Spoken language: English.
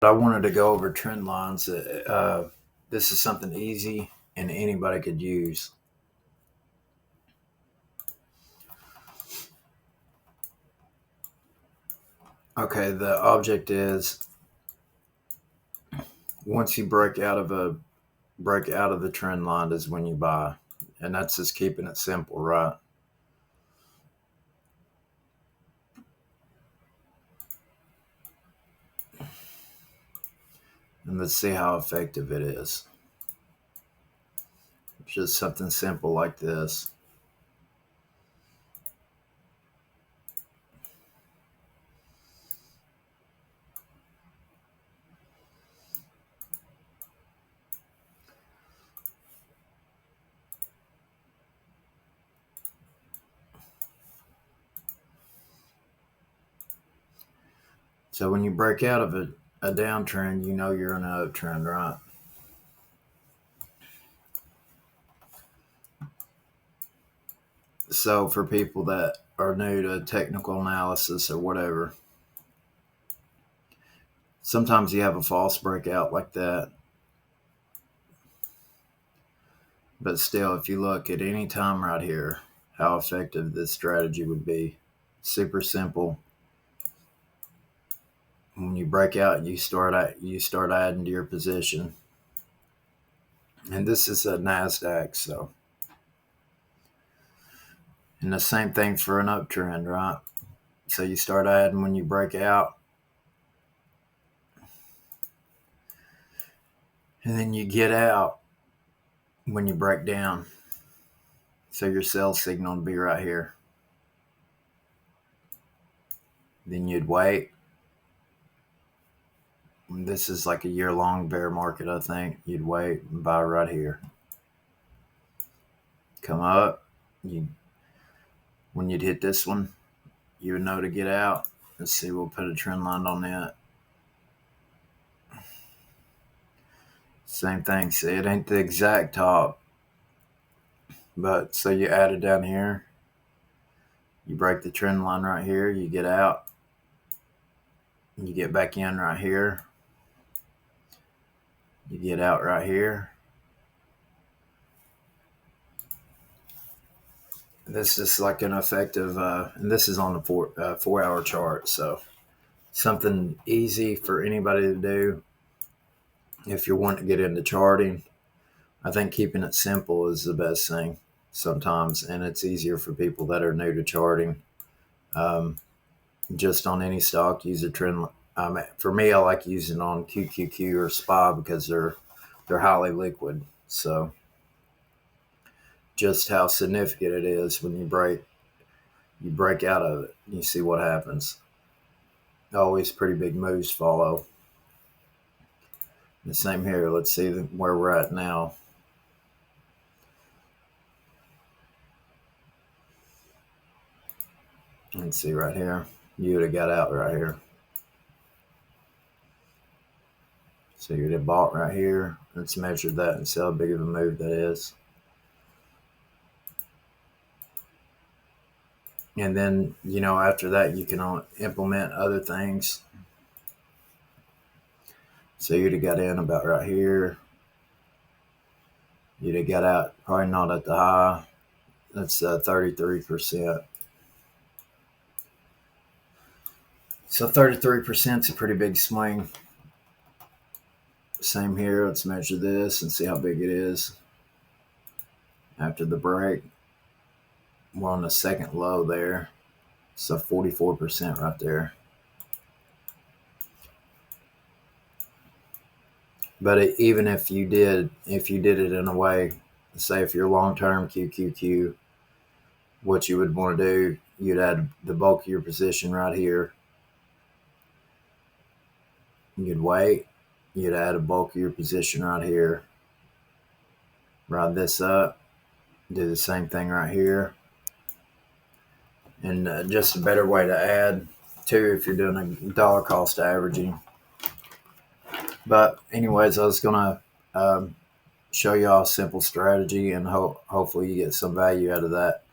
I wanted to go over trend lines. This is something easy and anybody could use. Okay, the object is once you break out of the trend line is when you buy, and that's just keeping it simple, right? And let's see how effective it is. Just something simple like this. So when you break out of a downtrend, you know you're in an uptrend, right? So for people that are new to technical analysis or whatever, sometimes you have a false breakout like that. But still, if you look at any time right here, how effective this strategy would be. Super simple. When you break out, you start adding to your position. And this is a NASDAQ, so. And the same thing for an uptrend, right? So you start adding when you break out. And then you get out when you break down. So your sell signal would be right here. Then you'd wait. This is like a year-long bear market, I think. You'd wait and buy right here. Come up. When you'd hit this one, you would know to get out. Let's see, we'll put a trend line on that. Same thing. See, it ain't the exact top. But so you add it down here. You break the trend line right here. You get out. You get back in right here. You get out right here. This is like an effective, and this is on the 4 hour chart. So something easy for anybody to do if you want to get into charting. I think keeping it simple is the best thing sometimes, and it's easier for people that are new to charting. Um, just on any stock, use a trend. For me, I like using on QQQ or SPY because they're highly liquid. So just how significant it is when you break out of it. You see what happens. Always pretty big moves follow. The same here. Let's see where we're at now. Let's see right here. You would have got out right here. So you'd have bought right here. Let's measure that and see how big of a move that is. And then, after that, you can implement other things. So you'd have got in about right here. You'd have got out, probably not at the high. That's 33%. So 33% is a pretty big swing. Same here. Let's measure this and see how big it is. After the break, we're on the second low there. So 44% right there. But even if you did it in a way, say if you're long-term QQQ, what you would want to do, you'd add the bulk of your position right here. You'd wait. You'd add a bulk of your position right here. Ride this up. Do the same thing right here. And just a better way to add, too, if you're doing a dollar cost averaging. But anyways, I was going to show y'all a simple strategy, and hopefully you get some value out of that.